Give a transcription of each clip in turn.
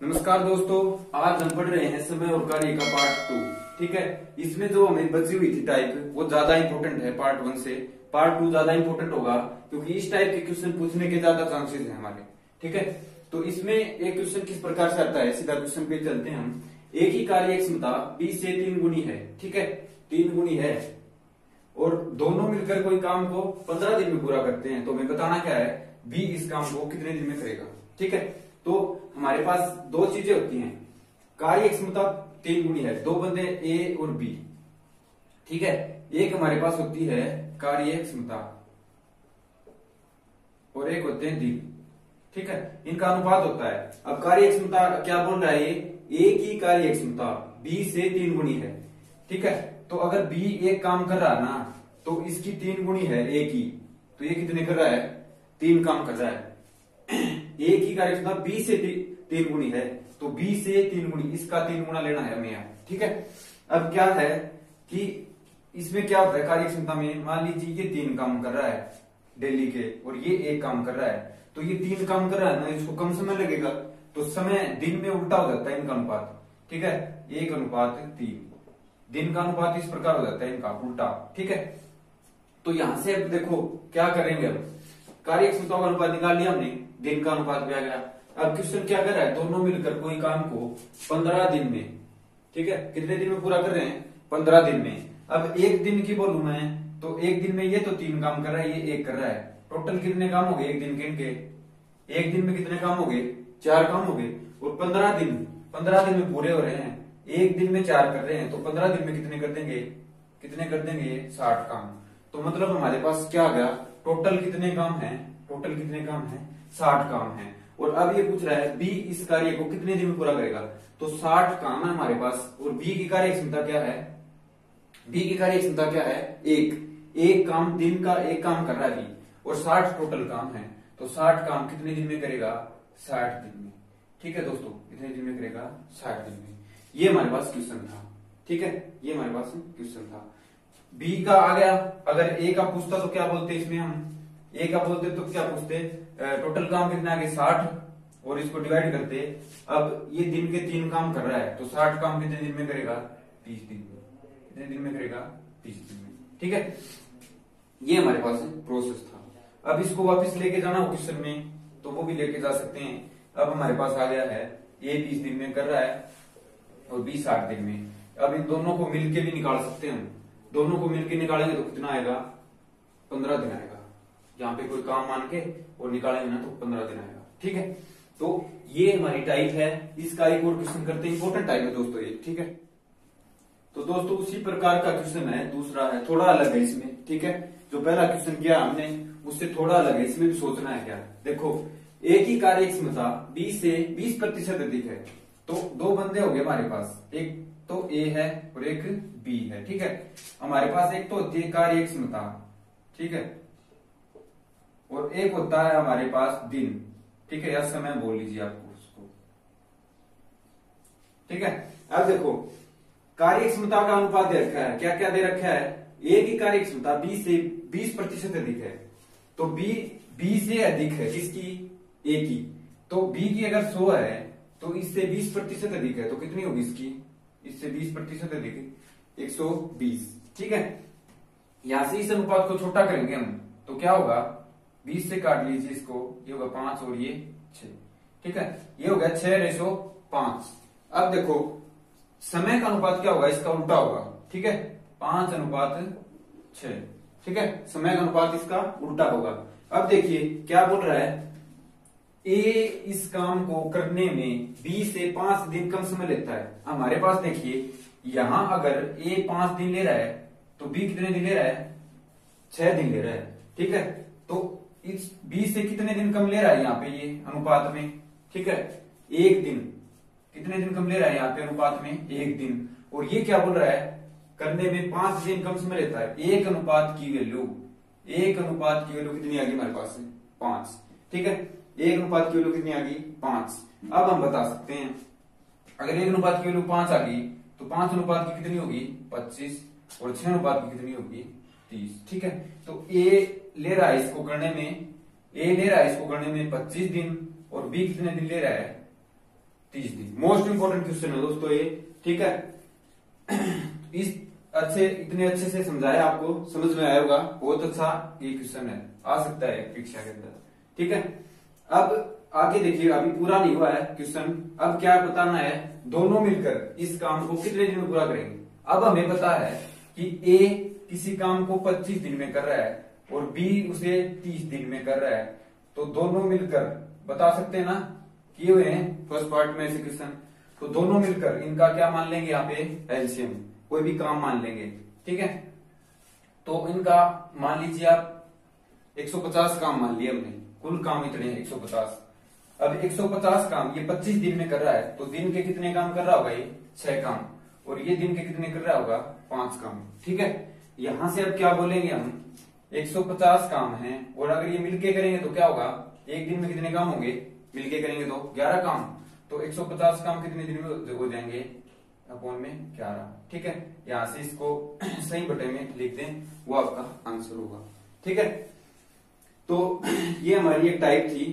नमस्कार दोस्तों, आज हम पढ़ रहे हैं समय और कार्य का पार्ट 2। ठीक है, इसमें जो हमें बची हुई थी टाइप वो ज्यादा इंपॉर्टेंट है पार्ट 1 से। पार्ट 2 ज्यादा इंपॉर्टेंट होगा क्योंकि इस टाइप के क्वेश्चन पूछने के ज्यादा चांसेस हैं हमारे। ठीक है, तो इसमें एक क्वेश्चन किस प्रकार से आता है, सीधा क्वेश्चन पे चलते हैं हम। एक ही कार्य क्षमता 20 से 3 गुनी है। ठीक है, 3 गुनी है और दोनों मिलकर कोई काम को 15 दिन में पूरा करते हैं। तो हमें बताना क्या है, बी इस काम को कितने दिन में करेगा। ठीक है, तो हमारे पास दो चीजें होती हैं, कार्य क्षमता 3 गुनी है, दो बंदे ए और बी। ठीक है, एक हमारे पास होती है कार्य क्षमता और एक होते हैं दिन। ठीक है, इनका अनुपात होता है। अब कार्य क्षमता क्या बोल रहा है, ये एक ही कार्य क्षमता 20 से 3 गुनी है। ठीक है, तो अगर बी एक काम कर रहा है ना, तो इसकी 3 गुनी है ए की, तो ये कितने कर रहा है, 3 काम कर रहा है। एक ही कार्य क्षमता 20 से 3 गुनी है, तो 20 से 3 गुनी, इसका 3 गुना लेना है हमें यहाँ। ठीक है, अब क्या है कि इसमें क्या होता है, कार्य क्षमता में मान लीजिए ये 3 काम कर रहा है डेली के और ये एक काम कर रहा है, तो ये 3 काम कर रहा है ना, इसको कम समय लगेगा, तो समय दिन में उल्टा हो जाता है इनका अनुपात। ठीक है, 1:3, दिन का अनुपात इस प्रकार हो जाता है इनका उल्टा। ठीक है, तो यहां से अब देखो क्या करेंगे, अब कार्य क्षमता का अनुपात निकाल लिया हमने, दिन का अनुपात भी आ गया। अब क्वेश्चन क्या कर रहा है, दोनों मिलकर कोई काम को 15 दिन में, ठीक है, कितने दिन में पूरा कर रहे हैं, 15 दिन में। अब एक दिन की बोलूं मैं, तो एक दिन में ये तो 3 काम कर रहा है, ये एक कर रहा है, टोटल कितने काम हो गए एक दिन के इनके, एक दिन में कितने काम हो गए, 4 काम हो गए। और 15 दिन में पूरे हो रहे हैं, एक दिन में 4 कर रहे हैं, तो 15 दिन में कितने कर देंगे, 60 काम। तो मतलब हमारे पास क्या आ गया, टोटल कितने काम है, 60 काम है। और अब ये पूछ रहा है बी इस कार्य को कितने दिन में पूरा करेगा, तो 60 काम है हमारे पास। और बी की कार्य क्षमता क्या है, एक काम, दिन का एक काम कर रहा है बी, और 60 टोटल काम है, तो 60 काम कितने दिन में करेगा, 60 दिन में। ठीक है दोस्तों, कितने दिन में करेगा, 60 दिन में। ये हमारे पास क्वेश्चन था। ठीक है, ये हमारे पास क्वेश्चन था। बी का आ गया, अगर ए का पूछता तो क्या बोलते, इसमें हम ए का बोलते तो क्या पूछते, टोटल काम कितना आ गया 60, और इसको डिवाइड करते। अब ये दिन के 3 काम कर रहा है, तो 60 काम कितने दिन में करेगा, 30 दिन में। कितने दिन में करेगा, 30 दिन में। ठीक है, ये हमारे पास प्रोसेस था। अब इसको वापस लेके जाना हो क्वेश्चन में, तो वो भी लेके जा सकते हैं। अब हमारे पास आ गया है ए 20 दिन में कर रहा है और बी 60 दिन में। अब इन दोनों को मिलके भी निकाल सकते हैं हम, दोनों को मिलके निकालेंगे तो कितना आएगा, 15 दिन आएगा। यहाँ पे कोई काम मान के और निकालेंगे ना, तो 15 दिन आएगा। ठीक है, तो ये हमारी टाइप है। इसका एक और क्वेश्चन करते हैं, इंपॉर्टेंट टाइप है दोस्तों ये। ठीक है, तो दोस्तों उसी प्रकार का क्वेश्चन है, दूसरा है, थोड़ा अलग है इसमें। ठीक है, जो पहला क्वेश्चन किया हमने उससे थोड़ा अलग है, इसमें भी सोचना है क्या। देखो, एक ही कार्य क्षमता 20 से 20% अधिक है, तो दो बंदे हो गए हमारे पास, एक तो ए है और एक बी है। ठीक है, हमारे पास एक तो होती है कार्य क्षमता, ठीक है, और एक होता है हमारे पास दिन। ठीक है, या समय बोल लीजिए आपको उसको। ठीक है, अब देखो कार्य क्षमता का अनुपात दे रखा है, क्या क्या दे रखा है, ए की कार्य क्षमता 20 से 20% अधिक है, तो बी से अधिक है किसकी, ए की। तो बी की अगर 100 है तो इससे 20% अधिक है, तो कितनी होगी इसकी, इससे 20% अधिक 120। ठीक है, यहां से इस अनुपात को छोटा करेंगे हम, तो क्या होगा, 20 से काट लीजिए इसको, ये होगा 5 और ये 6। ठीक है, ये हो गया 6:5। अब देखो समय का अनुपात क्या होगा, इसका उल्टा होगा। ठीक है, 5:6। ठीक है, समय का अनुपात इसका उल्टा होगा। अब देखिए क्या बोल रहा है, ए इस काम को करने में 20 से 5 दिन कम समय लेता है। हमारे पास देखिए यहां अगर ए 5 दिन ले रहा है, तो बी कितने दिन ले रहा है, 6 दिन ले रहा है। ठीक है, तो इस 20 से कितने दिन कम ले रहा है यहाँ पे ये अनुपात में। ठीक है, 1 दिन, कितने दिन कम ले रहा है यहाँ पे अनुपात में, 1 दिन। और ये क्या बोल रहा है, करने में 5 दिन कम समय लेता है। एक अनुपात की वैल्यू कितनी आ गई हमारे पास, 5। ठीक है, एक अनुपात की वैल्यू कितनी आ गई, 5। अब हम बता सकते हैं, अगर एक अनुपात की वैल्यू 5 आ गई, तो 5 अनुपात की कितनी होगी, 25, और 6 अनुपात की कितनी होगी, 30। ठीक है, तो ए ले रहा है इसको करने में 25 दिन, और बी कितने दिन ले रहा है, 30 दिन। मोस्ट इंपोर्टेंट क्वेश्चन है दोस्तों ये, ठीक है। इस इतने अच्छे से समझाया, आपको समझ में आया होगा, बहुत अच्छा ये क्वेश्चन है, आ सकता है परीक्षा के अंदर, ठीक है। अब आगे देखिए, अभी पूरा नहीं हुआ है क्वेश्चन, अब क्या बताना है, दोनों मिलकर इस काम को कितने दिन में पूरा करेंगे। अब हमें पता है कि ए किसी काम को 25 दिन में कर रहा है और बी उसे 30 दिन में कर रहा है, तो दोनों मिलकर बता सकते हैं ना, किए हुए हैं फर्स्ट पार्ट में ऐसे क्वेश्चन, तो दोनों मिलकर इनका क्या मान लेंगे यहाँ पे, एलसीएम, कोई भी काम मान लेंगे, ठीक है। तो इनका मान लीजिए आप 150 काम मान लिए हमने, कुल काम इतने हैं 150। अब 150 काम ये 25 दिन में कर रहा है, तो दिन के कितने काम कर रहा होगा ये, 6 काम, और ये दिन के कितने कर रहा होगा, 5 काम, ठीक है। यहां से अब क्या बोलेंगे हम, 150 काम है, और अगर ये मिलके करेंगे तो क्या होगा, एक दिन में कितने काम होंगे, मिलके करेंगे तो 11 काम, तो 150 काम कितने दिन में हो जाएंगे, अपॉन में 11, ठीक है। यहां से इसको सही बटे में लिख दें, वो आपका आंसर होगा, ठीक है। तो ये हमारी एक टाइप थी,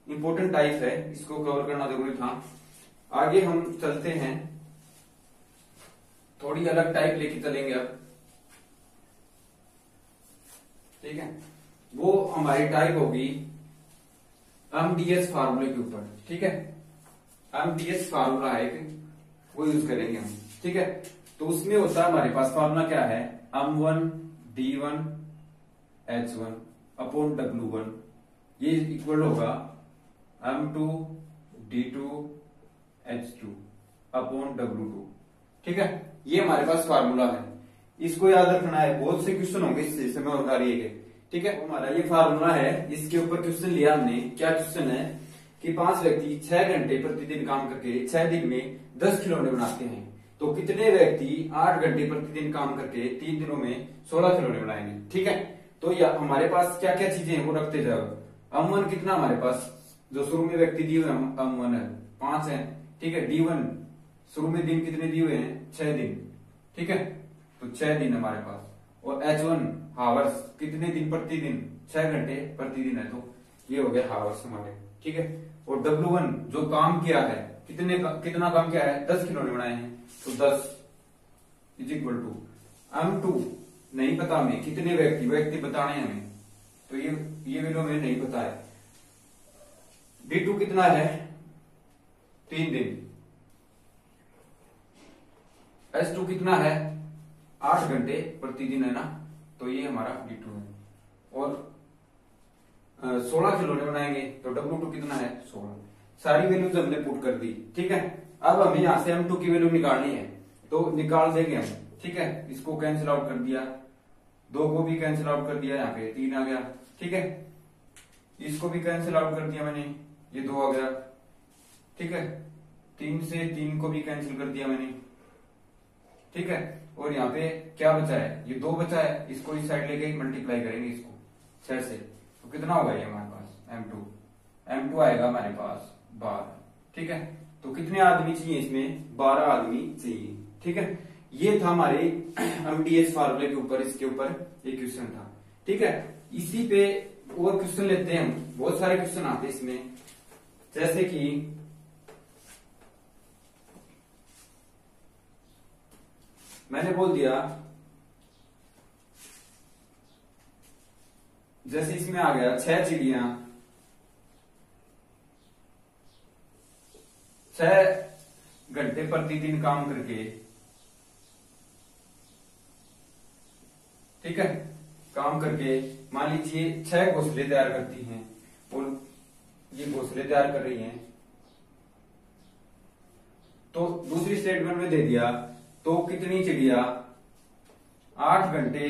इंपॉर्टेंट टाइप है, इसको कवर करना जरूरी था। आगे हम चलते हैं, थोड़ी अलग टाइप लेके चलेंगे अब, ठीक है। वो हमारी टाइप होगी एमडीएस फार्मूले के ऊपर, ठीक है। एमडीएस फार्मूला है एक, वो यूज करेंगे हम, ठीक है। तो उसमें होता है हमारे पास फार्मूला क्या है, M1 D1 H1 upon W1, ये इक्वल होगा M2 D2 H2 upon W2, ठीक है। ये हमारे पास फार्मूला है, इसको याद रखना है, बहुत से क्वेश्चन होंगे इससे समय और कार्य के, ठीक है। हमारा ये फार्मूला है, इसके ऊपर क्वेश्चन लिया हमने। क्या क्वेश्चन है कि 5 व्यक्ति 6 घंटे प्रतिदिन काम करके 6 दिन में 10 खिलौने बनाते हैं, तो कितने व्यक्ति 8 घंटे प्रतिदिन काम करके 3 दिनों में 16 खिलौने बनाएंगे, ठीक है। तो या हमारे पास क्या क्या चीजें हैं वो रखते जाओ। M1 कितना हमारे पास, जो शुरू में व्यक्ति दिए हुए M1 है 5 है, ठीक है। D1 शुरू में दिन कितने दिए हुए हैं, 6 दिन, ठीक है, तो 6 दिन हमारे पास। और H1 हावर्स, कितने दिन प्रतिदिन, 6 घंटे प्रतिदिन है, तो ये हो गया हावर्स हमारे, ठीक है। और W1 जो काम किया है, कितना काम किया है, 10 खिलौने बनाए हैं, तो 10 इज इक्वल टू M2 नहीं पता हमें, कितने व्यक्ति बताने हैं हमें, तो ये वैल्यू हमें नहीं पता है। D2 कितना है, 3 दिन। H2 कितना है, 8 घंटे प्रतिदिन है ना, तो ये हमारा D2 है। और 16 खिलौने बनाएंगे, तो W2 कितना है, 16। सारी वैल्यूज हमने पुट कर दी, ठीक है। अब हमें यहां से M2 की वैल्यू निकालनी है, तो निकाल देंगे हम, ठीक है। इसको कैंसिल आउट कर दिया, 2 को भी कैंसिल आउट कर दिया, यहाँ पे 3 आ गया, ठीक है। इसको भी कैंसिल आउट कर दिया मैंने, ये 2 आ गया, ठीक है। 3 से 3 को भी कैंसिल कर दिया मैंने, ठीक है। और यहाँ पे क्या बचा है, ये 2 बचा है, इसको इस साइड लेके मल्टीप्लाई करेंगे इसको 6 से, तो कितना होगा ये हमारे पास, M2 आएगा हमारे पास 12, ठीक है। तो कितने आदमी चाहिए इसमें, 12 आदमी चाहिए, ठीक है। ये था हमारे एमडीएस फार्मूले के ऊपर, इसके ऊपर एक क्वेश्चन था, ठीक है। इसी पे और क्वेश्चन लेते हैं हम, बहुत सारे क्वेश्चन आते हैं इसमें, जैसे कि मैंने बोल दिया, जैसे इसमें आ गया 6 चिड़िया 6 घंटे प्रतिदिन काम करके, ठीक है, काम करके मान लीजिए 6 घोंसले तैयार करती हैं, और ये घोंसले तैयार कर रही हैं, तो दूसरी स्टेटमेंट में दे दिया, तो कितनी चिड़िया 8 घंटे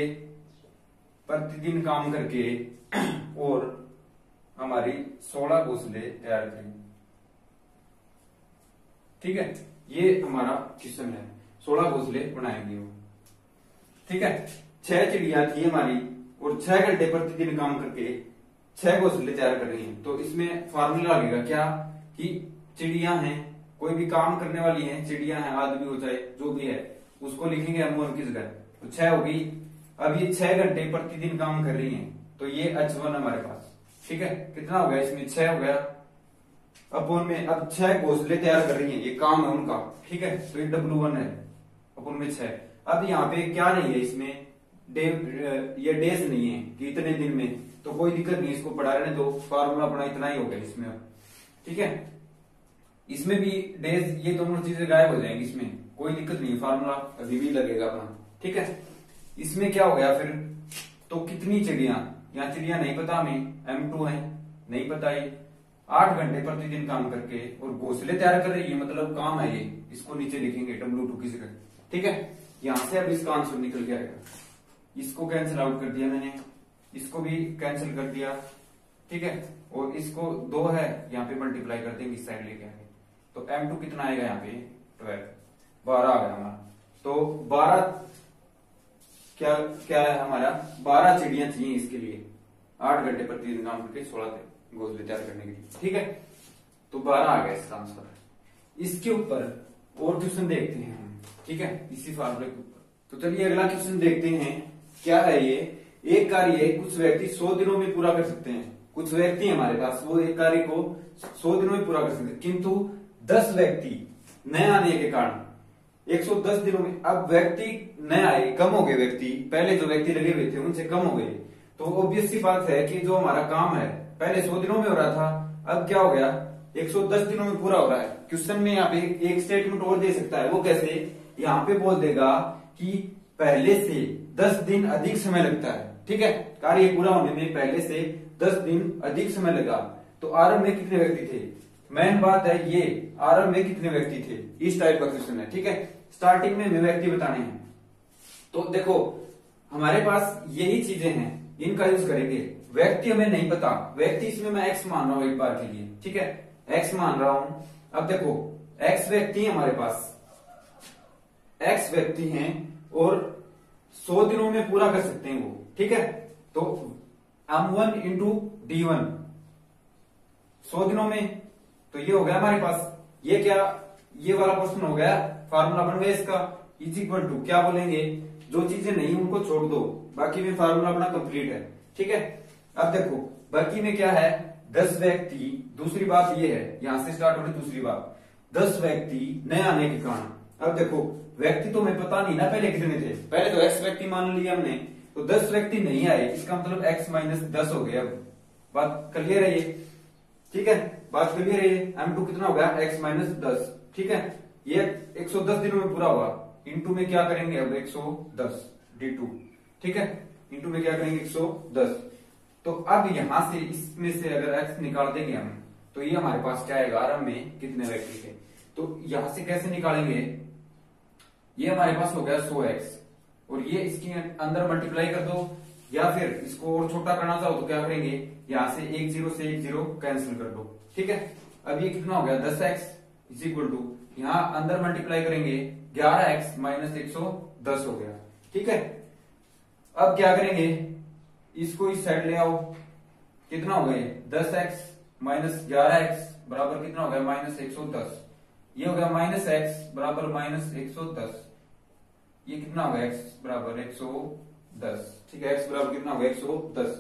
प्रतिदिन काम करके और हमारी 16 घोंसले तैयार करेंगे, ठीक है। ये हमारा क्वेश्चन है, 16 घोंसले बनाएंगे वो, ठीक है। 6 चिड़िया थी हमारी और 6 घंटे प्रतिदिन काम करके 6 घोंसले तैयार कर रही हैं, तो इसमें फार्मूला लगेगा क्या कि चिड़िया हैं, कोई भी काम करने वाली है, चिड़िया है, आदमी हो चाहे जो भी है, उसको लिखेंगे M1 की जगह, तो 6 होगी। अब ये 6 घंटे प्रतिदिन काम कर रही हैं, तो ये H1 हमारे पास, ठीक है। कितना हो गया इसमें, 6 हो गया, अपोन में अब 6 घोंसले तैयार कर रही है, ये काम है उनका, ठीक है। तो ये W1 है अपोन में 6। अब यहाँ पे क्या नहीं है इसमें ये डेज नहीं है कि इतने दिन में, तो कोई दिक्कत नहीं, इसको पढ़ा रहने दो, फार्मूला अपना इतना ही हो गया इसमें अब, ठीक है। इसमें भी डेज ये दोनों चीजें गायब हो जाएंगी, इसमें कोई दिक्कत नहीं, फार्मूला अभी भी लगेगा अपना, ठीक है। इसमें क्या हो गया फिर, तो कितनी चिड़िया, यहाँ चिड़िया नहीं पता हमें, M2 है नहीं पता, ये 8 घंटे प्रतिदिन काम करके और घोंसले तैयार कर रही है, मतलब काम है ये, इसको नीचे लिखेंगे W2 की जगह, ठीक है। यहां से अब इसका आंसर निकल के आएगा, इसको कैंसिल आउट कर दिया मैंने, इसको भी कैंसिल कर दिया, ठीक है। और इसको 2 है यहाँ पे मल्टीप्लाई कर देंगे इस साइड लेके आगे, तो M2 कितना आएगा यहाँ पे 12 आ गया हमारा। तो 12 क्या क्या है हमारा, 12 चिड़िया चाहिए इसके लिए, 8 घंटे प्रतिदिन काम करके 16 घोंसले तैयार करने के लिए, ठीक है। तो 12 आ गया इसका आंसर। इसके ऊपर और क्वेश्चन देखते हैं हम, ठीक है, इसी फार्मूले के ऊपर। तो चलिए अगला क्वेश्चन देखते हैं, क्या है ये, एक कार्य कुछ व्यक्ति 100 दिनों में पूरा कर सकते हैं। कुछ व्यक्ति हमारे पास वो एक कार्य को 100 दिनों में पूरा कर सकते हैं, किंतु 10 व्यक्ति नए आने के कारण 110 दिनों में, अब व्यक्ति नए आए, कम हो गए व्यक्ति, पहले जो व्यक्ति लगे हुए थे उनसे कम हो गए, तो ऑब्वियस सी बात है कि जो हमारा काम है पहले 100 दिनों में हो रहा था, अब क्या हो गया 110 दिनों में पूरा हो रहा है। क्वेश्चन में यहाँ पे एक स्टेटमेंट और दे सकता है, वो कैसे, यहाँ पे बोल देगा कि पहले से 10 दिन अधिक समय लगता है, ठीक है, कार्य पूरा होने में पहले से 10 दिन अधिक समय लगा। तो आरंभ में कितने व्यक्ति थे, मेन बात है ये, आरंभ में कितने व्यक्ति थे, इस टाइप का क्वेश्चन है, ठीक है। स्टार्टिंग में हमें व्यक्ति बताने हैं, तो देखो हमारे पास यही चीजें हैं, इनका यूज करेंगे। व्यक्ति हमें नहीं पता, व्यक्ति इसमें मैं एक्स मान रहा हूं एक बार के लिए, ठीक है, एक्स मान रहा हूं। अब देखो एक्स व्यक्ति है हमारे पास, एक्स व्यक्ति हैं और 100 दिनों में पूरा कर सकते हैं वो, ठीक है। तो M1 इंटू D1 100 दिनों में, तो ये हो गया हमारे पास, ये क्या, ये वाला क्वेश्चन हो गया, फार्मूला बन गया इसका, इज इक्वल टू क्या बोलेंगे, जो चीजें नहीं उनको छोड़ दो, बाकी में फार्मूला अपना कंप्लीट है, ठीक है। अब देखो बाकी में क्या है, 10 व्यक्ति, दूसरी बात ये है, यहां से स्टार्ट हो रही दूसरी बात, 10 व्यक्ति नए आने के कारण। अब देखो व्यक्ति तो हमें पता नहीं ना पहले कितने थे, पहले तो x व्यक्ति मान लिया हमने, तो 10 व्यक्ति नहीं आए, इसका मतलब x माइनस 10 हो गया। अब बात क्लियर है ये, ठीक है, बात क्लियर है ये। M2 कितना हो गया x माइनस 10, ठीक है, ये 110 दिनों में पूरा हुआ, इंटू में क्या करेंगे अब 110 D2, ठीक है, इंटू में क्या करेंगे 110। तो अब यहां से इसमें से अगर x निकाल देंगे हम, तो ये हमारे पास क्या आएगा, आरंभ में कितने व्यक्ति थे, तो यहां से कैसे निकालेंगे, ये हमारे पास हो गया 100x, और ये इसके अंदर मल्टीप्लाई कर दो, या फिर इसको और छोटा करना चाहो तो क्या करेंगे, यहां से 1 0 से 1 0 कैंसिल कर दो, ठीक है। अब ये कितना हो गया 10x इज इक्वल टू, यहां अंदर मल्टीप्लाई करेंगे 11x माइनस 110 हो गया, ठीक है। अब क्या करेंगे, इसको इस साइड ले आओ, कितना हो गया 10x माइनस 11x बराबर कितना हो गया माइनस 110, ये हो गया माइनस x बराबर माइनस 110, ये कितना हो गया x बराबर 110, ठीक है, x बराबर कितना हो गया 110।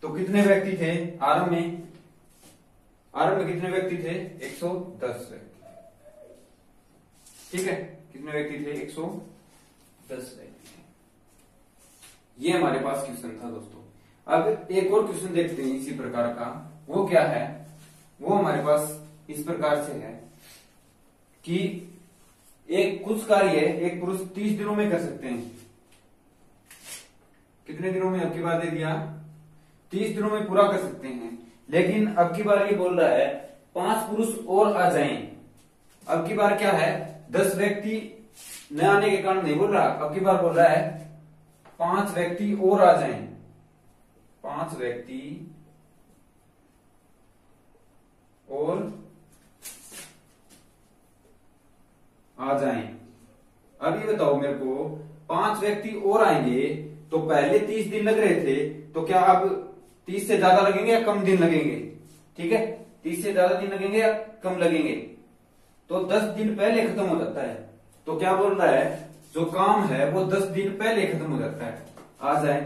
तो कितने व्यक्ति थे आरंभ में, आरंभ में कितने व्यक्ति थे 110 व्यक्ति, ठीक है, कितने व्यक्ति थे 110 व्यक्ति थे। ये हमारे पास क्वेश्चन था दोस्तों। अब एक और क्वेश्चन देखते हैं इसी प्रकार का, वो क्या है, वो हमारे पास इस प्रकार से है कि एक कुछ कार्य एक पुरुष 30 दिनों में कर सकते हैं, कितने दिनों में, अब की बार दे दिया 30 दिनों में पूरा कर सकते हैं, लेकिन अब की बार ये बोल रहा है 5 पुरुष और आ जाएं। अब की बार क्या है, 10 व्यक्ति न आने के कारण नहीं बोल रहा, अब की बार बोल रहा है 5 व्यक्ति और आ जाएं, 5 व्यक्ति और आ जाएं। अब ये बताओ मेरे को, 5 व्यक्ति और आएंगे, तो पहले 30 दिन लग रहे थे, तो क्या अब 30 से ज्यादा लगेंगे या कम दिन लगेंगे, ठीक है, 30 से ज्यादा दिन लगेंगे या कम लगेंगे, तो 10 दिन पहले खत्म हो जाता है। तो क्या बोल रहा है, जो काम है वो 10 दिन पहले खत्म हो जाता है, आ जाए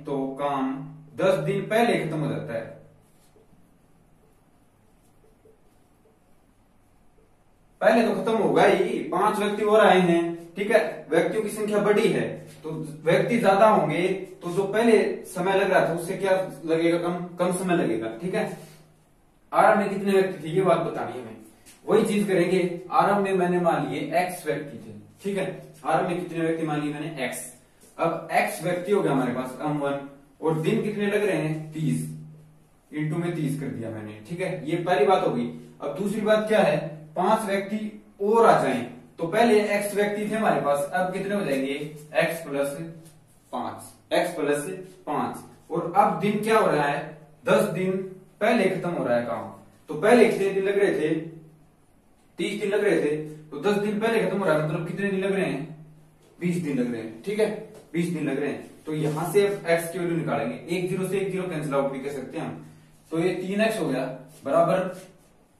तो काम 10 दिन पहले खत्म हो जाता है, पहले तो खत्म होगा ही, 5 व्यक्ति और आए हैं, ठीक है, व्यक्तियों की संख्या बढ़ी है तो व्यक्ति ज्यादा होंगे, तो जो पहले समय लग रहा था उससे क्या लगेगा, कम कम समय लगेगा, ठीक है। आरंभ में कितने व्यक्ति थे ये बात बतानी है हमें, वही चीज करेंगे। आरंभ में मैंने मान लिए x व्यक्ति थे, ठीक है, आरंभ में कितने व्यक्ति मान लिए मैंने x। अब x व्यक्ति हो गया हमारे पास m1, और दिन कितने लग रहे हैं 30, इंटू में 30 कर दिया मैंने, ठीक है, ये पहली बात होगी। अब दूसरी बात क्या है, 5 व्यक्ति और आ जाएं, तो पहले x व्यक्ति थे हमारे पास, अब कितने हो जाएंगे x प्लस 5, और अब दिन क्या हो रहा है, 10 दिन पहले खत्म हो रहा है काम। तो पहले कितने दिन लग रहे थे, 30 दिन लग रहे थे, तो 10 दिन पहले खत्म हो रहा है, मतलब कितने दिन लग रहे हैं, 20 दिन लग रहे हैं, ठीक है, 20 दिन लग रहे हैं। तो यहां से अब x की वैल्यू निकालेंगे, 1 0 से 1 0 कैंसिल आउट भी कर सकते हैं हम, तो ये 3x हो गया बराबर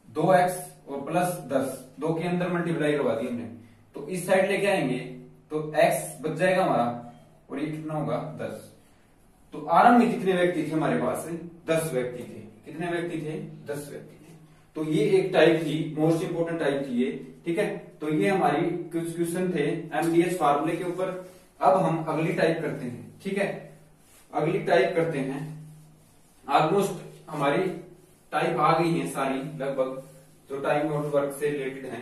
2x और प्लस 10, 2 के अंदर मल्टीप्लाई करवा दी हमने, तो इस साइड लेके आएंगे तो x बच जाएगा हमारा, और ये कितना होगा 10। तो आरंभ में कितने व्यक्ति थे हमारे पास, 10 व्यक्ति थे, कितने व्यक्ति थे, 10 व्यक्ति थे। तो ये एक टाइप थी, मोस्ट इंपोर्टेंट टाइप थी ये, ठीक है। तो ये हमारी कुछ क्वेश्चन थे एमडीएस फार्मूले के ऊपर। अब हम अगली टाइप करते हैं, ठीक है, अगली टाइप करते हैं। ऑलमोस्ट हमारी टाइप आ गई है सारी लगभग, जो टाइम नोट वर्क से रिलेटेड है।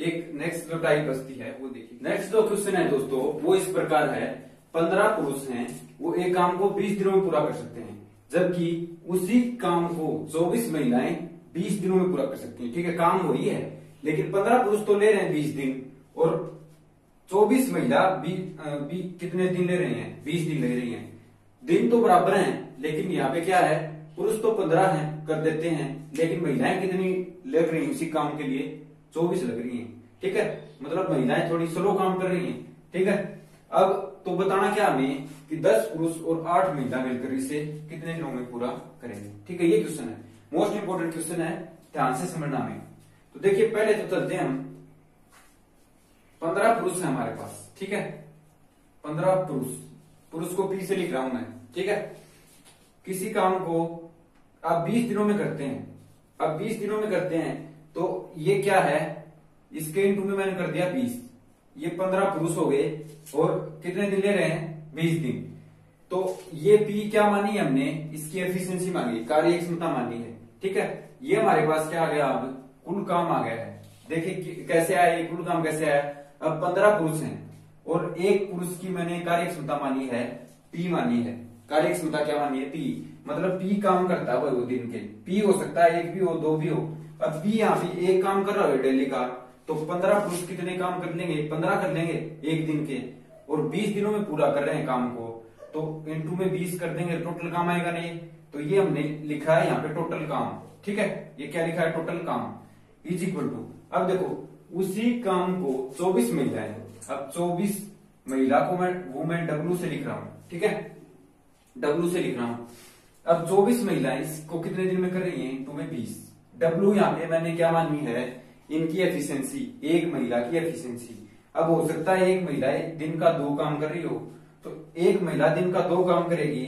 एक नेक्स्ट जो टाइप बचती है वो देखिए। नेक्स्ट जो क्वेश्चन है दोस्तों वो इस प्रकार है, 15 पुरुष हैं, वो एक काम को 20 दिनों में पूरा कर सकते हैं, जबकि उसी काम को 24 महिलाएं 20 दिनों में पूरा कर सकती हैं, ठीक है, काम वही है, लेकिन 15 पुरुष तो ले रहे हैं 20 दिन, और 24 महिला कितने दिन ले रही हैं, 20 दिन ले रही हैं। दिन तो बराबर हैं, लेकिन यहाँ पे क्या है, पुरुष तो 15 हैं कर देते हैं, लेकिन महिलाएं कितनी लग रही हैं उसी काम के लिए, 24 लग रही हैं, ठीक है, मतलब महिलाएं थोड़ी स्लो काम कर रही हैं, ठीक है। अब तो बताना क्या हमें कि 10 पुरुष और 8 महिला मिलकर इसे कितने दिनों में पूरा करेंगे, ठीक है, ये क्वेश्चन है, मोस्ट इंपोर्टेंट क्वेश्चन है, ध्यान से समझना हमें। तो देखिए पहले तो चलते हैं हम, 15 पुरुष है हमारे पास, ठीक है, 15 पुरुष को पी से लिख रहा हूं मैं, ठीक है। किसी काम को आप 20 दिनों में करते हैं, अब 20 दिनों में करते हैं तो ये क्या है, इसके इंटू में मैंने कर दिया 20, ये 15 पुरुष हो गए, और कितने दिन ले रहे हैं 20 दिन। तो ये पी क्या मानी है हमने, इसकी एफिशिएंसी मांगी, कार्य क्षमता मानी है, ठीक है। ये हमारे पास क्या आ गया, अब कुल काम आ गया है। देखिए कैसे आया ये कुल काम, कैसे आया, अब 15 पुरुष हैं और एक पुरुष की मैंने कार्य क्षमता मानी है पी मानी है, कार्य क्षमता क्या मानी है पी, मतलब पी काम करता है वो दिन के, पी हो सकता है 1 भी हो 2 भी हो। अब पी यहाँ पे एक काम कर रहा है डेली का, तो 15 पुरुष कितने काम कर लेंगे, 15 कर लेंगे एक दिन के, और 20 दिनों में पूरा कर रहे हैं काम को, तो इंटू में 20 कर देंगे, टोटल काम आएगा नहीं। तो ये हमने लिखा है यहाँ पे टोटल काम, ठीक है, ये क्या लिखा है टोटल काम इज इक्वल टू, अब देखो उसी काम को 24 महिलाएं, अब 24 महिला को मैं डब्ल्यू से लिख रहा हूं, ठीक है, डब्ल्यू से लिख रहा हूं। अब 24 महिलाएं इसको कितने दिन में कर रही हैं, 2 में 20। डब्ल्यू यहाँ पे मैंने क्या मानी है, इनकी एफिशिएंसी, एक महिला की एफिशिएंसी। अब हो सकता है एक महिला दिन का 2 काम कर रही हो, तो एक महिला दिन का 2 काम करेगी,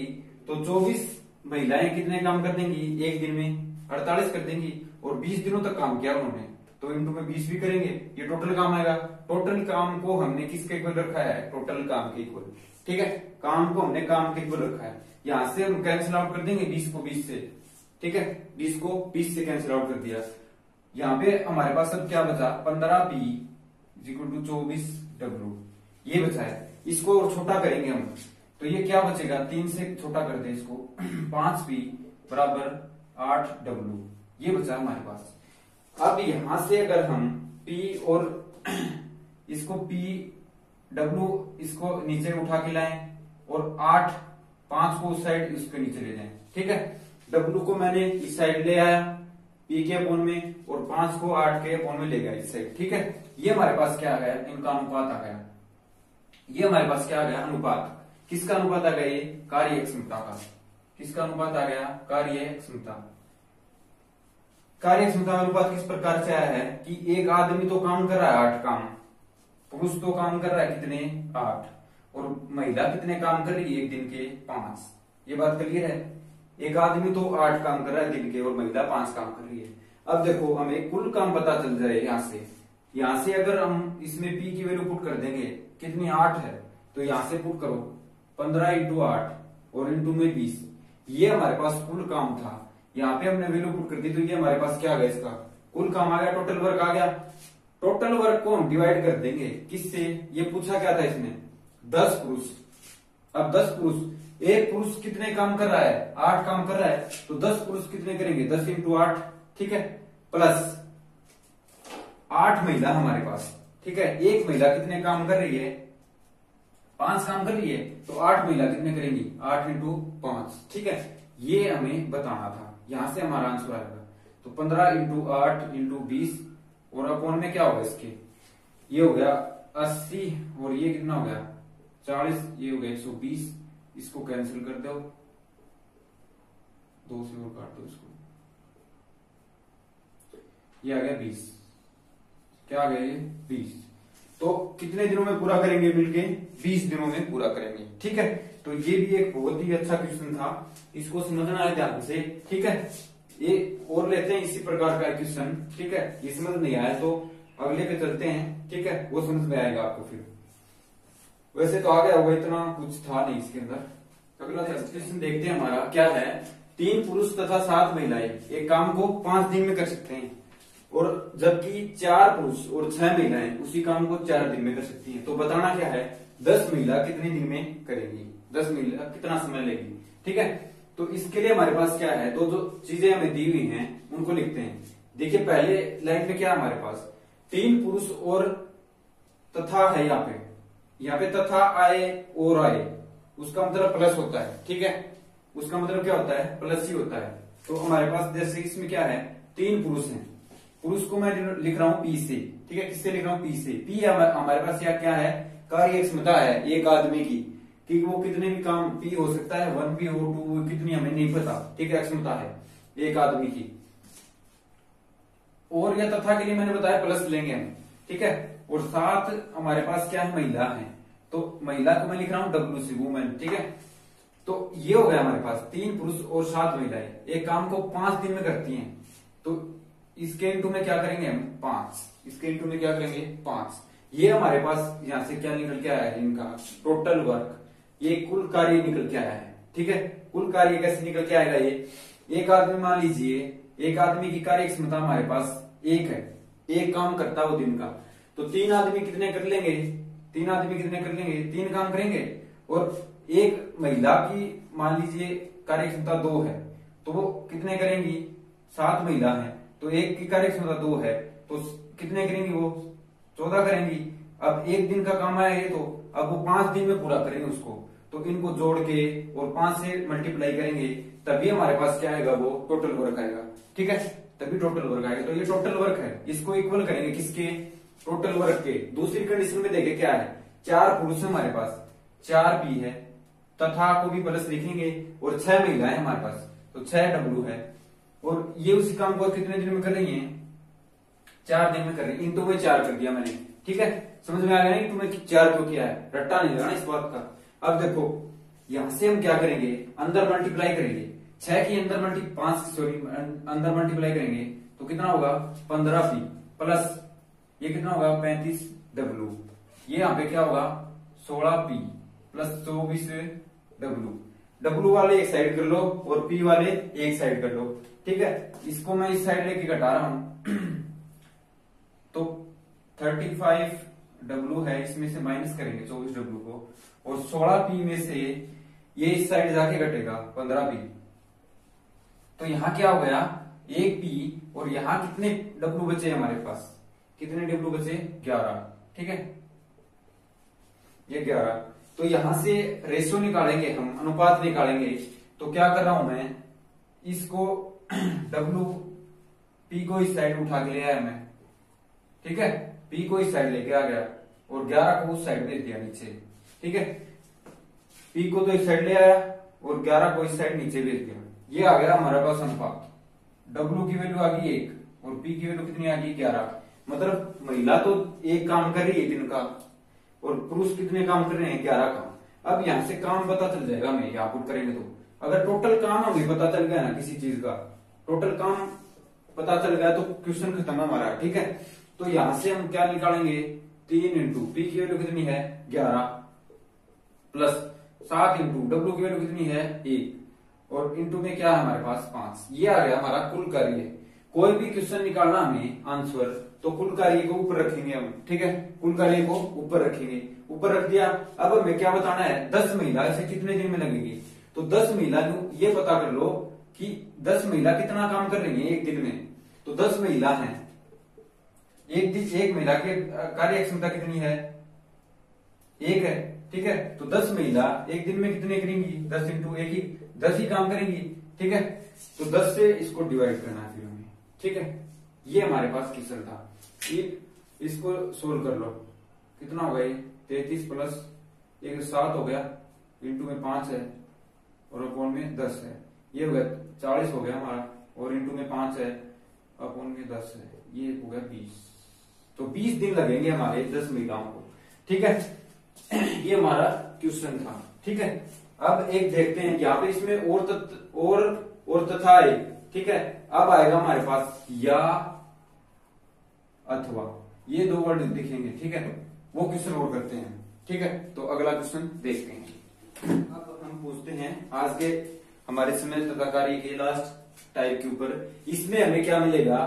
तो 24 महिलाएं कितने काम कर देंगी एक दिन में, 48 कर देंगी, और 20 दिनों तक काम किया उन्होंने, तो इनटू में 20 भी करेंगे, ये टोटल काम आएगा। टोटल काम को हमने किसके इक्वल रखा है, टोटल काम के इक्वल, ठीक है, काम को हमने काम के इक्वल रखा है। यहां से हम कैंसिल आउट कर देंगे 20 को 20 से, ठीक है, 20 को 20 से कैंसिल आउट कर दिया। यहाँ पे हमारे पास अब क्या बचा, 15 पी इक्वल टू 24 डब्ल्यू, ये बचा है। इसको और छोटा करेंगे हम, तो ये क्या बचेगा, 3 से छोटा कर दे इसको, 5 पी बराबर 8 डब्ल्यू, ये बचा हमारे पास। अब यहां से अगर हम P और इसको P W इसको नीचे उठा के लाएं, और 8 5 को उस साइड इसके नीचे ले जाएं, ठीक है। W को मैंने इस साइड ले आया P के अपोन में, और 5 को 8 के अपोन में ले गया इस साइड, ठीक है। ये हमारे पास क्या आ गया, इनका अनुपात आ गया, ये हमारे पास क्या आ गया, अनुपात। किसका अनुपात आ गया, ये कार्य क्षमता का। किसका अनुपात आ गया, कार्य क्षमता। कार्य क्षमता अनुपात किस प्रकार से आया है कि एक आदमी तो काम कर रहा है 8 काम, पुरुष तो काम कर रहा है कितने 8, और महिला कितने काम कर रही है एक दिन के 5। ये बात क्लियर है, एक आदमी तो 8 काम कर रहा है दिन के, और महिला 5 काम कर रही है। अब देखो हमें कुल काम पता चल जाए यहाँ से, यहां से अगर हम इसमें पी की वैल्यू पुट कर देंगे, कितनी 8 है, तो यहां से पुट करो 15 इंटू 8 और इंटू में 20। ये हमारे पास कुल काम था, यहाँ पे हमने वैल्यू पुट कर दी, तो ये हमारे पास क्या आ गया, इसका कुल काम आ गया, टोटल वर्क आ गया। टोटल वर्क को हम डिवाइड कर देंगे किससे, ये पूछा क्या था इसमें, 10 पुरुष। अब 10 पुरुष, एक पुरुष कितने काम कर रहा है, 8 काम कर रहा है, तो 10 पुरुष कितने करेंगे, 10 इंटू 8, ठीक है, प्लस 8 महिला हमारे पास, ठीक है। एक महिला कितने काम कर रही है, 5 काम कर रही है, तो 8 महिला कितने करेंगी, 8 इंटू 5, ठीक है। ये हमें बताना था, यहां से हमारा आंसर आएगा। तो 15 इंटू 8 इंटू 20 और अपॉन में क्या होगा इसके, ये हो गया 80 और ये कितना हो गया 40, ये हो गया 120। इसको कैंसिल कर दो, 2 से और काट दो इसको, ये आ गया 20। क्या आ गया ये 20। तो कितने दिनों में पूरा करेंगे मिलके, 20 दिनों में पूरा करेंगे, ठीक है। तो ये भी एक बहुत ही अच्छा क्वेश्चन था, इसको समझना है ध्यान से, ठीक है। ये और लेते हैं इसी प्रकार का क्वेश्चन, ठीक है। ये समझ नहीं आया तो अगले पे चलते हैं, ठीक है, वो समझ में आएगा आपको फिर। वैसे तो आ गया होगा, इतना कुछ था नहीं इसके अंदर। अगला क्वेश्चन देखते हैं हमारा क्या है, 3 पुरुष तथा 7 महिलाएं एक काम को 5 दिन में कर सकते हैं, और जबकि 4 पुरुष और 6 महिलाएं उसी काम को 4 दिन में कर सकती हैं। तो बताना क्या है, 10 महिला कितने दिन में करेंगी, 10 महिला कितना समय लेगी, ठीक है। तो इसके लिए हमारे पास क्या है, दो जो चीजें हमें दी हुई हैं उनको लिखते हैं। देखिए पहले लाइन में क्या है हमारे पास, 3 पुरुष और तथा है, यहाँ पे तथा आए और आए, उसका मतलब प्लस होता है, ठीक है। उसका मतलब क्या होता है, प्लस ही होता है। तो हमारे पास जैसे इसमें क्या है, 3 पुरुष हैं, पुरुष को मैं लिख रहा हूं पी से, ठीक है। किससे लिख रहा हूं, पी से। पी हमारे पास क्या है, कार्य क्षमता है एक आदमी की, कि वो कितने भी काम, पी हो सकता है 1 पी हो 2, कितनी हमें नहीं पता, ठीक है, क्षमता है एक आदमी की। और या तथा के लिए मैंने बताया प्लस लेंगे हम, ठीक है। और 7 हमारे पास क्या है, महिला है, तो महिला को मैं लिख रहा हूं डब्ल्यू से, वुमेन, ठीक है। तो ये हो गया हमारे पास 3 पुरुष और 7 महिलाएं एक काम को 5 दिन में करती हैं। तो इसके इंटू में क्या करेंगे हम, 5, इसके इंटू में क्या करेंगे 5। ये हमारे पास यहां से क्या निकल के आया है, इनका टोटल वर्क, ये कुल कार्य निकल के आया है, ठीक है। कुल कार्य कैसे निकल के आएगा, ये एक आदमी, मान लीजिए एक आदमी की कार्य क्षमता हमारे पास 1 है, एक काम करता है वो दिन का, तो 3 आदमी कितने कर लेंगे, 3 आदमी कितने कर लेंगे, 3 काम करेंगे। और एक महिला की मान लीजिए कार्य क्षमता 2 है, तो वो कितने करेंगी, 7 महिला है, तो एक की कार्य क्षमता 2 है, तो कितने करेंगी, वो 14 करेंगी। अब एक दिन का काम आया ये, तो अब वो 5 दिन में पूरा करेंगे उसको, तो इनको जोड़ के और 5 से मल्टीप्लाई करेंगे, तभी हमारे पास क्या आएगा, वो टोटल वर्क आएगा, ठीक है, तभी टोटल वर्क आएगा। तो ये टोटल वर्क है, इसको इक्वल करेंगे किसके, टोटल वर्क के। दूसरी कंडीशन में देखे क्या है, 4 पुरुष है हमारे पास, 4 पी है, तथा को भी प्लस लिखेंगे, और 6 महिला है हमारे पास, तो 6 डब्ल्यू है। और ये उसी काम को कितने दिन में कर रही है, 4 दिन में कर रही है, इंटू में 4 कर दिया मैंने, ठीक है। समझ में आ गया नहीं, तुम्हें 4 क्यों किया है, रट्टा नहीं लगा ना इस बात का। अब देखो यहां से हम क्या करेंगे, अंदर मल्टीप्लाई करेंगे, 6 की अंदर अंदर मल्टीप्लाई करेंगे, तो कितना होगा 15 पी प्लस ये कितना होगा 35 डब्ल्यू, ये यहाँ पे क्या होगा 16 पी प्लस 24 डब्ल्यू। डब्ल्यू वाले एक साइड कर लो और पी वाले एक साइड कर लो, ठीक है। इसको मैं इस साइड लेके घटा रहा हूं तो 35 डब्ल्यू है, इसमें से माइनस करेंगे 24 डब्ल्यू को, और 16 पी में से ये इस साइड जाके घटेगा 15 पी। तो यहां क्या हो गया 1 पी, और यहां कितने डब्ल्यू बचे हमारे पास, कितने डब्ल्यू बचे 11, ठीक है, ये 11। तो यहां से रेशियो निकालेंगे हम, अनुपात निकालेंगे, तो क्या कर रहा हूं मैं, इसको डब्ल्यू पी को इस साइड उठा के ले आया मैं, ठीक है, पी को इस साइड लेके आ गया और 11 को उस साइड भेज दिया नीचे, ठीक है। पी को तो इस साइड ले आया और 11 को इस साइड नीचे भेज दिया, ये आ गया हमारे पास अनुपात। डब्ल्यू की वैल्यू आ गई 1 और पी की वैल्यू कितनी आ गई 11। मतलब महिला तो एक काम कर रही है दिन का, और पुरुष कितने काम कर रहे हैं 11 काम। अब यहां से काम पता चल जाएगा, हमें यहाँ पुट करेंगे तो अगर टोटल काम हमें पता चल गया ना किसी चीज का, टोटल काम पता चल गया तो क्वेश्चन खत्म है हमारा, ठीक है। तो यहां से हम क्या निकालेंगे, 3 इंटू पी की वैल्यू कितनी है 11 प्लस 7 इंटू डब्ल्यू की वैल्यू कितनी है 1 और इंटू में क्या है हमारे पास 5। ये आ गया हमारा कुल कार्य। कोई भी क्वेश्चन निकालना हमें आंसर तो कुल कार्य को ऊपर रखेंगे हम, ठीक है, कुल कार्य को ऊपर रखेंगे, ऊपर रख दिया। अब हमें क्या बताना है, 10 महिला इसे कितने दिन में लगेगी। तो 10 महिला ये पता कर लो कि 10 महिला कितना काम कर रही है एक दिन में। तो 10 महिला है, एक महिला के कार्य क्षमता कितनी है 1 है, ठीक है। तो 10 महिला एक दिन में कितने करेंगी, 10 इंटू 1 ही 10 ही काम करेंगी, ठीक है। तो 10 से इसको डिवाइड करना है फिर हमें, ठीक है। ये हमारे पास क्वेश्चन था, इसको सोल्व कर लो। कितना हो गया 33 प्लस 1 7 हो गया, इंटू में 5 है और अपॉन में 10 है, ये हो गया 40 हो गया हमारा, और इंटू में 5 है अपॉन में 10 है, ये हो गया 20। तो 20 दिन लगेंगे हमारे 10 महिलाओं को, ठीक है। ये हमारा क्वेश्चन था, ठीक है। अब एक देखते हैं यहाँ पे, इसमें और तथा एक, ठीक है। अब आएगा हमारे पास या अथवा, ये 2 वर्ड दिखेंगे, ठीक है। वो क्वेश्चन और करते हैं, ठीक है। तो अगला क्वेश्चन देखते हैं। अब हम पूछते हैं आज के हमारे समय तथा कार्य के लास्ट टाइप के ऊपर। इसमें हमें क्या मिलेगा,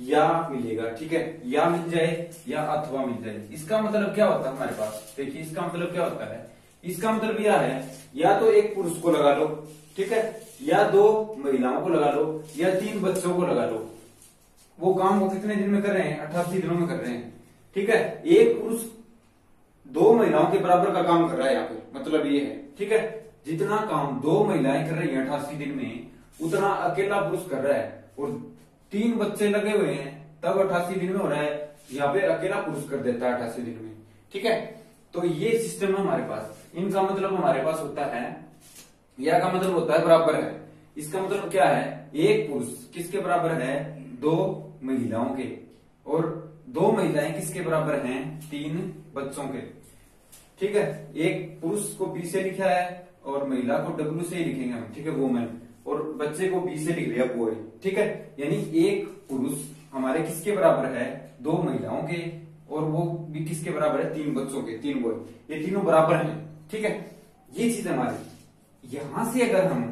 या मिलेगा, ठीक है। या मिल जाए या अथवा मिल जाए। इसका मतलब क्या होता है हमारे पास, देखिए इसका मतलब क्या होता है, इसका मतलब यह है या तो एक पुरुष को लगा लो, ठीक है, या 2 महिलाओं को लगा लो, या 3 बच्चों को लगा लो। वो काम वो कितने दिन में कर रहे हैं, 88 दिनों में कर रहे हैं, ठीक है। एक पुरुष 2 महिलाओं के बराबर का काम कर रहा है यहाँ पे, मतलब ये है, ठीक है। जितना काम 2 महिलाएं कर रही है 88 दिन में, उतना अकेला पुरुष कर रहा है। और 3 बच्चे लगे हुए हैं तब 88 दिन में हो रहा है, यहाँ पे अकेला पुरुष कर देता है 88 दिन में, ठीक है। तो ये सिस्टम है हमारे पास। इनका मतलब हमारे पास होता है, या का मतलब होता है बराबर है। इसका मतलब क्या है, एक पुरुष किसके बराबर है 2 महिलाओं के, और 2 महिलाएं किसके बराबर हैं 3 बच्चों के, ठीक है। एक पुरुष को बी से लिखा है और महिला को डब्ल्यू से ही लिखेंगे हम, ठीक है, वुमेन, और बच्चे को बी से लिख लिया बॉय, ठीक है। यानी एक पुरुष हमारे किसके बराबर है 2 महिलाओं के, और वो भी किसके बराबर है 3 बच्चों के, 3 बॉय, ये तीनों बराबर हैं, ठीक है। ये चीज हमारी। यहां से अगर हम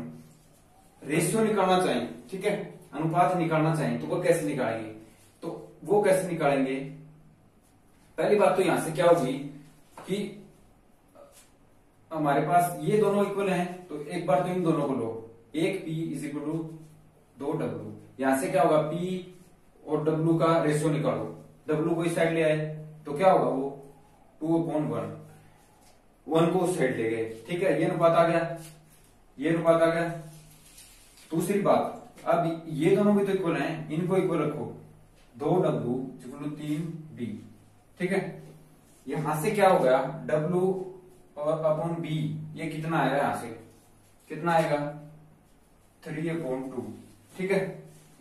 रेशियो निकालना चाहें, ठीक है, अनुपात निकालना चाहें, तो वो कैसे निकालेंगे, तो वो कैसे निकालेंगे। पहली बात तो यहां से क्या होगी कि हमारे पास ये दोनों इक्वल हैं, तो एक बार तो इन दोनों को लो, एक P is equal to 2 W। यहां से क्या होगा, P और W का रेशियो निकालो, W को इस साइड ले आए तो क्या होगा, वो 2/1, 1 को उस साइड ले गए, ठीक है। ये अनुपात आ गया, ये अनुपात आ गया। दूसरी बात, अब ये दोनों भी तो इक्वल हैं, इनको इक्वल रखो, 2W इक्वल टू 3B, ठीक है। यहां से क्या होगा, W अपॉन B, ये कितना आएगा, यहां से कितना आएगा 3/2, ठीक है।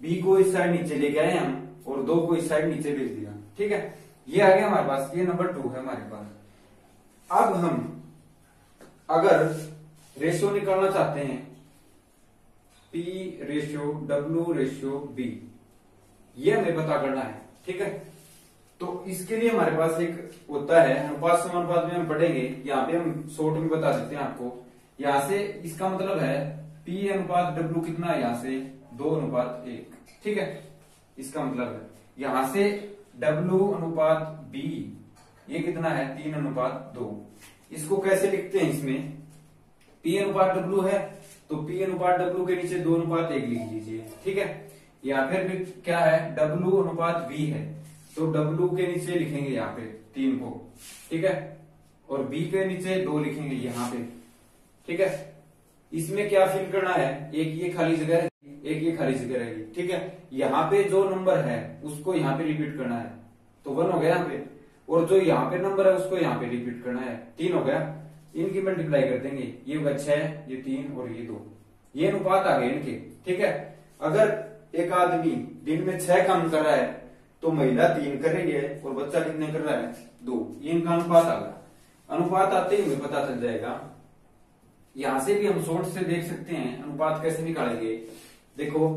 B को इस साइड नीचे लेके आए हम, और 2 को इस साइड नीचे भेज दिया, ठीक है। ये आ गया हमारे पास, ये नंबर 2 है हमारे पास। अब हम अगर रेशियो निकालना चाहते हैं, P ratio W ratio B, ये हमें पता करना है, ठीक है। तो इसके लिए हमारे पास एक होता है अनुपात समानुपात में हम पढ़ेंगे, यहाँ पे हम शॉर्ट में बता देते हैं आपको। यहां से इसका मतलब है P अनुपात W कितना है, यहां से 2:1, ठीक है। इसका मतलब है यहां से W अनुपात B ये कितना है 3:2। इसको कैसे लिखते हैं, इसमें P अनुपात W है तो P अनुपात W के नीचे 2:1 लिख लीजिए, ठीक है। या फिर भी क्या है, W अनुपात V है तो W के नीचे लिखेंगे यहाँ पे 3 को, ठीक है, और B के नीचे 2 लिखेंगे यहाँ पे, ठीक है। इसमें क्या फिल करना है, एक ये खाली जगह है, एक ये खाली जगह रहेगी, ठीक है। यहाँ पे जो नंबर है उसको यहाँ पे रिपीट करना है, तो 1 हो गया यहाँ पे, और जो यहाँ पे नंबर है उसको यहाँ पे रिपीट करना है, 3 हो गया। इनकी मल्टीप्लाई कर देंगे, ये होगा 6, ये 3 और ये 2, ये अनुपात आ गए इनके, ठीक है। अगर एक आदमी दिन में 6 काम कर रहा है तो महिला 3 कर रही है और बच्चा कितने कर रहा है 2, ये इनका अनुपात आ गया। अनुपात आते ही हमें पता चल जाएगा। यहां से भी हम शॉर्ट से देख सकते हैं अनुपात कैसे निकालेंगे। देखो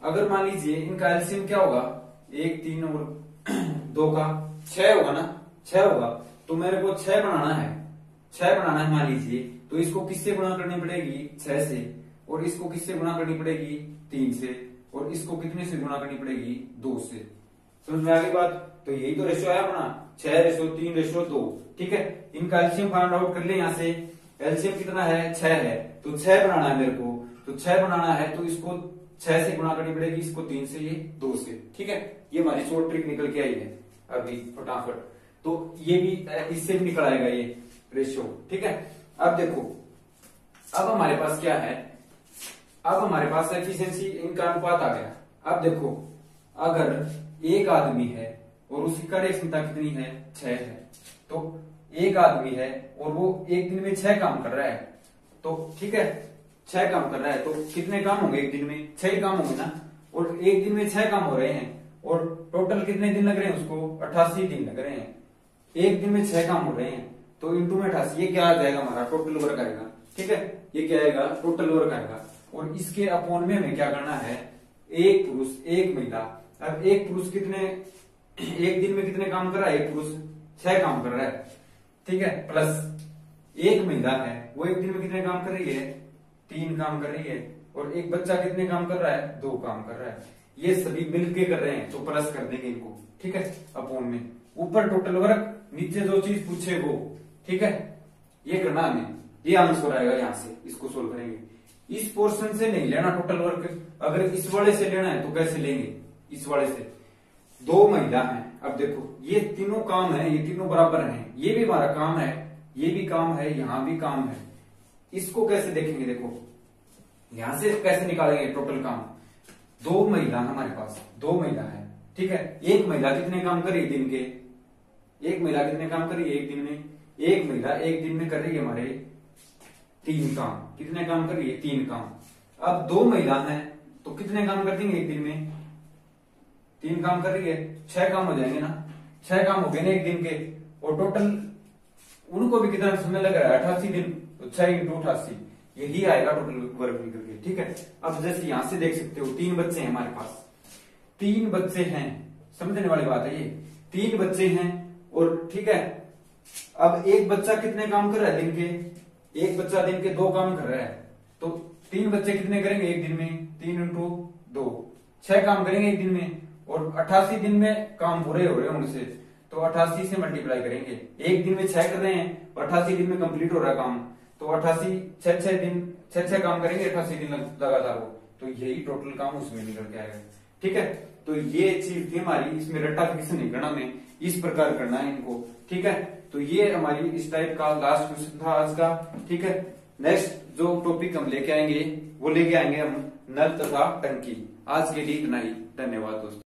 अगर मान लीजिए इनका एलसीएम क्या होगा, 1 3 और 2 का 6 होगा ना, 6 होगा। तो मेरे को 6 बनाना है, 6 बनाना है मान लीजिए। तो इसको किससे गुणा करनी पड़ेगी, 6 से, और इसको किससे गुणा करनी पड़ेगी, 3 से, और इसको कितने से गुणा करनी पड़ेगी, 2 से। समझ में आ गई बात। तो यही तो रेशियो है अपना, 6:3:2। ठीक है, इनका एलसीएम फाइंड आउट कर ले। यहाँ से एलसीएम कितना है, 6 है। तो 6 बनाना है मेरे को, तो 6 बनाना है तो इसको 6 से गुणा करनी पड़ेगी, इसको 3 से, ये 2 से। ठीक है, ये हमारी शॉर्ट ट्रिक निकल के आई है अभी फटाफट। तो ये भी इससे भी निकल आएगा ये रेशियो। ठीक है, अब देखो, अब हमारे पास क्या है, अब हमारे पास एफिशिएंसी, इनका अनुपात आ गया। अब देखो, अगर एक आदमी है और उसकी कार्यक्षमता कितनी है, 6 है। तो एक आदमी है और वो एक दिन में 6 काम कर रहा है। तो ठीक है, 6 काम कर रहा है, तो कितने काम होंगे एक दिन में, 6 ही काम होंगे ना। और एक दिन में 6 काम हो रहे हैं, और टोटल कितने दिन लग रहे हैं उसको, 88 दिन लग रहे हैं। एक दिन में 6 काम हो रहे हैं, तो इंटू में 88, ये क्या आ जाएगा हमारा टोटल वर्क आएगा। ठीक है, ये क्या आएगा, टोटल वर्क आएगा। और इसके अपोन में हमें क्या करना है, एक पुरुष एक महिला। अब एक पुरुष कितने, एक दिन में कितने काम कर रहा है, एक पुरुष 6 काम कर रहा है। ठीक है, प्लस एक महिला है, वो एक दिन में कितने काम कर रही है, 3 काम कर रही है। और एक बच्चा कितने काम कर रहा है, 2 काम कर रहा है। ये सभी मिलके कर रहे हैं, तो प्लस कर देंगे इनको। ठीक है, अपोन में ऊपर टोटल वर्क, नीचे जो चीज पूछे वो। ठीक है, ये करना हमें, ये आंसर आएगा यहाँ से, इसको सोल्व करेंगे। इस पोर्शन से नहीं लेना टोटल वर्क, अगर इस वाले से लेना है तो कैसे लेंगे, इस वाले से। 2 महिला हैं, अब देखो ये तीनों काम है, ये तीनों बराबर हैं, ये भी हमारा काम है, ये भी काम है, यहाँ भी काम है। इसको कैसे देखेंगे, देखो यहां से कैसे निकालेंगे टोटल काम। 2 महिला हमारे पास, 2 महिला है। ठीक है, एक महिला कितने काम कर रही है दिन के, एक महिला कितने काम कर रही है एक दिन में, एक महिला एक दिन में कर रही है हमारे 3 काम। कितने काम कर रही है, 3 काम। अब 2 महिला हैं तो कितने काम कर देंगे एक दिन में, 3 काम कर रही है, 6 काम हो जाएंगे ना, 6 काम हो गए ना एक दिन के। और टोटल उनको भी कितना समय लग रहा है, 88 दिन। तो 6 × 88, यही आएगा टोटल वर्क निकल के। ठीक है, अब जैसे यहां से देख सकते हो 3 बच्चे हैं हमारे पास, 3 बच्चे हैं, समझने वाली बात है ये, 3 बच्चे हैं। और ठीक है, अब एक बच्चा कितने काम कर रहा है दिन के, एक बच्चा दिन के 2 काम कर रहा है। तो 3 बच्चे कितने करेंगे एक दिन में, 3 × 2, 6 काम करेंगे एक दिन में। और 88 दिन में काम पूरे हो रहे हैं उनसे, तो 88 से मल्टीप्लाई करेंगे। एक दिन में 6 कर रहे हैं, 88 दिन में कंप्लीट हो रहा है काम। तो 88 6 दिन 6 काम करेंगे 88 दिन लगातार वो, तो यही टोटल काम उसमें निकल के आएगा। ठीक है, तो ये चीज थी हमारी, इसमें रट्टा फिक्स नहीं करना, हमें इस प्रकार करना है इनको। ठीक है, तो ये हमारी इस टाइप का लास्ट क्वेश्चन था आज का। ठीक है, नेक्स्ट जो टॉपिक हम लेके आएंगे वो लेके आएंगे हम नल तथा टंकी। आज के लिए इतना ही, धन्यवाद दोस्तों।